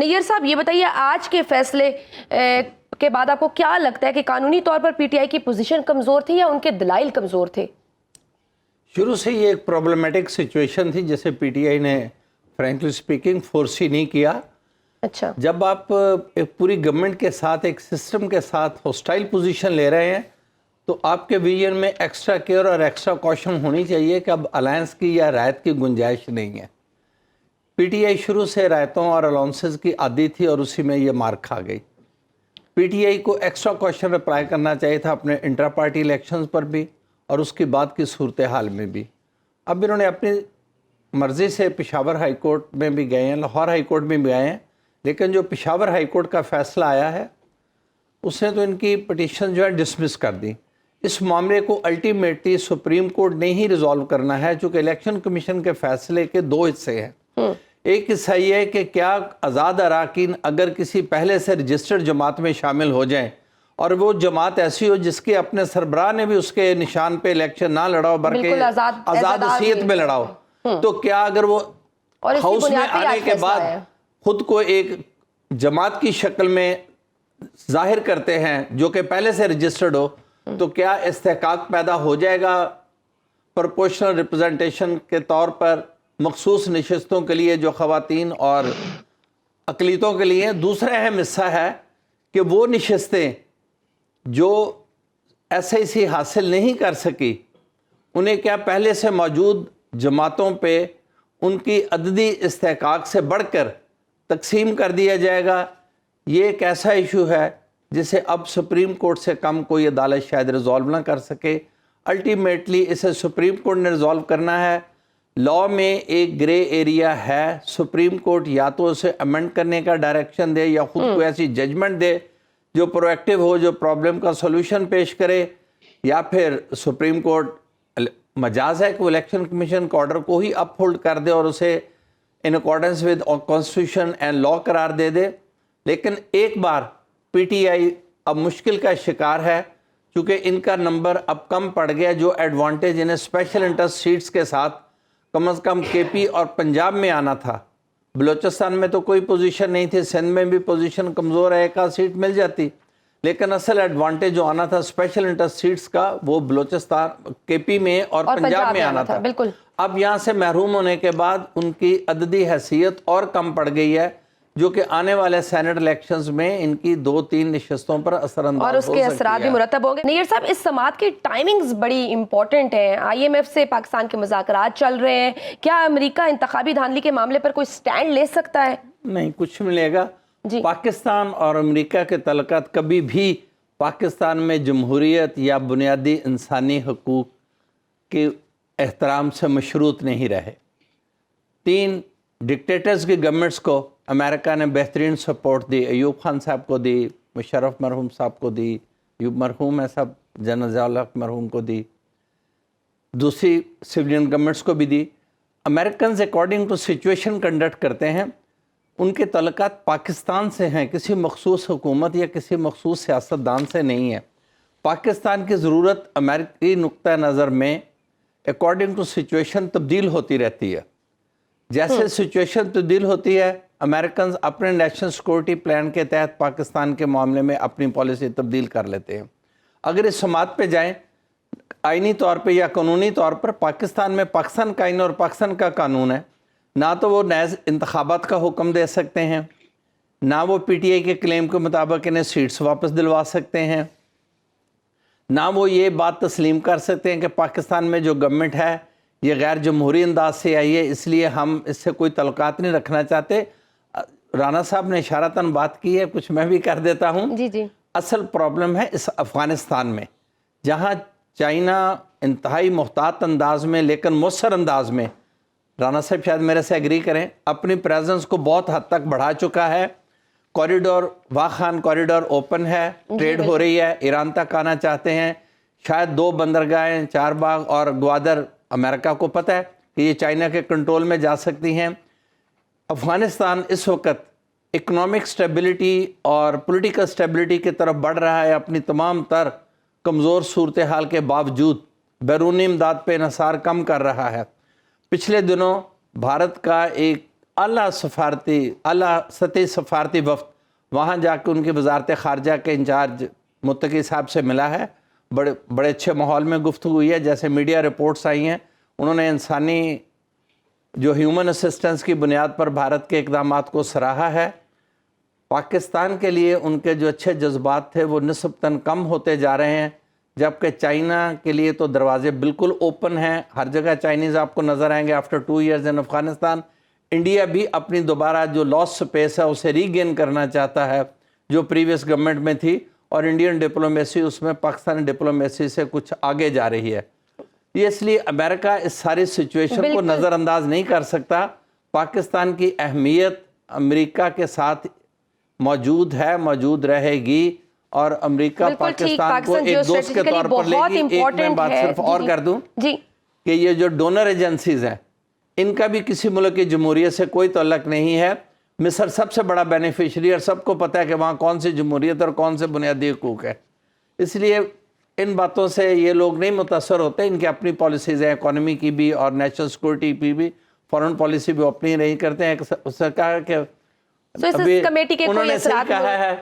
Near صاحب یہ بتائیے آج کے فیصلے کے بعد آپ کو کیا لگتا ہے کہ قانونی طور پر پی ٹی آئی کی پوزیشن کمزور تھی یا ان کے دلائل کمزور تھے؟ شروع سے یہ ایک پرابلمیٹک سچویشن تھی جسے پی ٹی آئی نے فرینکلی سپیکنگ فورسی نہیں کیا. اچھا، جب آپ ایک پوری گورنمنٹ کے ساتھ ایک سسٹم کے ساتھ ہوسٹائل پوزیشن لے رہے ہیں تو آپ کے ویژن میں ایکسٹرا کیئر اور ایکسٹرا کوشن ہونی چاہیے کہ اب الائنس کی یا رعایت کی گنجائش نہیں ہے. پی ٹی آئی شروع سے رعایتوں اور الاؤنسز کی عادی تھی اور اسی میں یہ مار کھا گئی. پی ٹی آئی کو ایکسٹرا کوشن اپلائی کرنا چاہیے تھا اپنے انٹرا پارٹی الیکشنز پر بھی اور اس کے بعد کی صورتحال میں بھی. اب انہوں نے اپنی مرضی سے پشاور ہائی کورٹ میں بھی گئے ہیں، لاہور ہائی کورٹ میں بھی گئے ہیں، لیکن جو پشاور ہائی کورٹ کا فیصلہ آیا ہے اس نے تو ان کی پٹیشن جو ہے ڈسمس کر دی. اس معاملے کو الٹیمیٹلی سپریم کورٹ نے ہی ریزالو کرنا ہے، چونکہ الیکشن کمیشن کے فیصلے کے دو حصے ہیں. ایک حصہ یہ ہے کہ کیا آزاد اراکین اگر کسی پہلے سے رجسٹرڈ جماعت میں شامل ہو جائیں اور وہ جماعت ایسی ہو جس کے اپنے سربراہ نے بھی اس کے نشان پہ الیکشن نہ لڑاؤ بلکہ آزاد حیثیت میں لڑاؤ، تو کیا اگر وہ ہاؤس میں آنے کے بعد خود کو ایک جماعت کی شکل میں ظاہر کرتے ہیں جو کہ پہلے سے رجسٹرڈ ہو تو کیا استحقاق پیدا ہو جائے گا پروپورشنل ریپرزنٹیشن کے طور پر مخصوص نشستوں کے لیے جو خواتین اور اقلیتوں کے لیے. دوسرا اہم حصہ ہے کہ وہ نشستیں جو ایس آئی سی حاصل نہیں کر سکی انہیں کیا پہلے سے موجود جماعتوں پہ ان کی عددی استحقاق سے بڑھ کر تقسیم کر دیا جائے گا. یہ ایک ایسا ایشو ہے جسے اب سپریم کورٹ سے کم کوئی عدالت شاید ریزالو نہ کر سکے. الٹیمیٹلی اسے سپریم کورٹ نے ریزالو کرنا ہے. لاء میں ایک گرے ایریا ہے، سپریم کورٹ یا تو اسے امینڈ کرنے کا ڈائریکشن دے یا خود کو ایسی ججمنٹ دے جو پرو ایکٹیو ہو، جو پرابلم کا سولوشن پیش کرے، یا پھر سپریم کورٹ مجاز ہے کہ وہ الیکشن کمیشن کے آرڈر کو ہی اپ ہولڈ کر دے اور اسے in accordance with constitution and law قرار دے دے. لیکن ایک بار پی ٹی آئی اب مشکل کا شکار ہے چونکہ ان کا نمبر اب کم پڑ گیا. جو ایڈوانٹیج انہیں اسپیشل انٹرسٹ سیٹس کے ساتھ کم از کم کے پی اور پنجاب میں آنا تھا، بلوچستان میں تو کوئی پوزیشن نہیں تھی، سندھ میں بھی پوزیشن کمزور ہے، ایک آدھ سیٹ مل جاتی، لیکن اصل ایڈوانٹیج جو آنا تھا اسپیشل انٹرسٹ سیٹس کا وہ بلوچستان کے پی میں اور پنجاب میں آنا تھا. بالکل. اب یہاں سے محروم ہونے کے بعد ان کی عددی حیثیت اور کم پڑ گئی ہے جو کہ آنے والے سینٹ الیکشنز میں ان کی 2-3 نشستوں پر اثر انداز ہو سکتی ہے اور اس کے اثرات بھی مرتب ہوں گے. نیئر صاحب اس سماعت کی ٹائمنگز بڑی امپورٹنٹ ہیں. آئی ایم ایف سے پاکستان کے مذاکرات چل رہے ہیں، کیا امریکہ انتخابی دھاندلی کے معاملے پر کوئی سٹینڈ لے سکتا ہے؟ نہیں، کچھ ملے گا. پاکستان اور امریکہ کے تعلقات کبھی بھی پاکستان میں جمہوریت یا بنیادی انسانی حقوق کے احترام سے مشروط نہیں رہے. 3 ڈکٹیٹرز کی گورنمنٹس کو امریکہ نے بہترین سپورٹ دی. ایوب خان صاحب کو دی، مشرف مرحوم صاحب کو دی، ایوب مرحوم ہے صاحب، جنرل ضیاء الحق مرحوم کو دی، دوسری سویلین گورنمنٹس کو بھی دی. Americans according to situation conduct کرتے ہیں. ان کے تعلقات پاکستان سے ہیں، کسی مخصوص حکومت یا کسی مخصوص سیاستدان سے نہیں ہے. پاکستان کی ضرورت امریکی نقطہ نظر میں اکارڈنگ ٹو سچویشن تبدیل ہوتی رہتی ہے. جیسے سچویشن تبدیل ہوتی ہے امریکنز اپنے نیشنل سیکورٹی پلان کے تحت پاکستان کے معاملے میں اپنی پالیسی تبدیل کر لیتے ہیں. اگر اس سماعت پہ جائیں آئینی طور پہ یا قانونی طور پر پاکستان میں پاکستان کا آئین اور پاکستان کا قانون ہے. نہ تو وہ نیز انتخابات کا حکم دے سکتے ہیں، نہ وہ پی ٹی آئی کے کلیم کے مطابق انہیں سیٹس واپس دلوا سکتے ہیں، نہ وہ یہ بات تسلیم کر سکتے ہیں کہ پاکستان میں جو گورنمنٹ ہے یہ غیر جمہوری انداز سے آئی ہے اس لیے ہم اس سے کوئی تعلقات نہیں رکھنا چاہتے. رانا صاحب نے اشارتاً بات کی ہے، کچھ میں بھی کر دیتا ہوں. جی. اصل پرابلم ہے اس افغانستان میں، جہاں چائنا انتہائی محتاط انداز میں لیکن مؤثر انداز میں، رانا صاحب شاید میرے سے ایگری کریں، اپنی پریزنس کو بہت حد تک بڑھا چکا ہے. کوریڈور واخان کوریڈور اوپن ہے، ٹریڈ ہو رہی ہے، ایران تک آنا چاہتے ہیں. شاید 2 بندرگاہیں چار باغ اور گوادر امریکہ کو پتہ ہے کہ یہ چائنا کے کنٹرول میں جا سکتی ہیں. افغانستان اس وقت اکنامک سٹیبلٹی اور پولیٹیکل سٹیبلٹی کی طرف بڑھ رہا ہے اپنی تمام تر کمزور صورتحال کے باوجود. بیرونی امداد پہ انحصار کم کر رہا ہے. پچھلے دنوں بھارت کا ایک اعلیٰ سطحی سفارتی وفد وہاں جا کے ان کی وزارت خارجہ کے انچارج متقی صاحب سے ملا ہے. بڑے اچھے ماحول میں گفتگو ہوئی ہے. جیسے میڈیا رپورٹس آئی ہیں, انہوں نے انسانی جو ہیومن اسسٹنس کی بنیاد پر بھارت کے اقدامات کو سراہا ہے. پاکستان کے لیے ان کے جو اچھے جذبات تھے وہ نسبتاً کم ہوتے جا رہے ہیں, جبکہ چائنا کے لیے تو دروازے بالکل اوپن ہیں. ہر جگہ چائنیز آپ کو نظر آئیں گے آفٹر 2 years ان افغانستان. انڈیا بھی اپنی دوبارہ جو لاس سپیس ہے اسے ری گین کرنا چاہتا ہے جو پریویس گورنمنٹ میں تھی, اور انڈین ڈپلومیسی اس میں پاکستانی ڈپلومیسی سے کچھ آگے جا رہی ہے. یہ اس لیے امریکہ اس ساری سچویشن کو نظر انداز نہیں کر سکتا. پاکستان کی اہمیت امریکہ کے ساتھ موجود ہے, موجود رہے گی, اور امریکہ پاکستان کو ایک دوست کے طور پر لے گی. ایک میں بات صرف اور کر دوں کہ یہ جو ڈونر ایجنسیز ہیں ان کا بھی کسی ملک کی جمہوریت سے کوئی تعلق نہیں ہے. مصر سب سے بڑا بینیفیشری, اور سب کو پتہ ہے کہ وہاں کون سی جمہوریت اور کون سے بنیادی حقوق ہے. اس لیے ان باتوں سے یہ لوگ نہیں متاثر ہوتے. ان کی اپنی پالیسیز ہیں, اکانومی کی بھی اور نیشنل سیکورٹی کی بھی, فارن پالیسی بھی اپنی نہیں کرتے ہیں. اس نے کہا کہ کمیٹی کے کوئی اثرات کہا ہے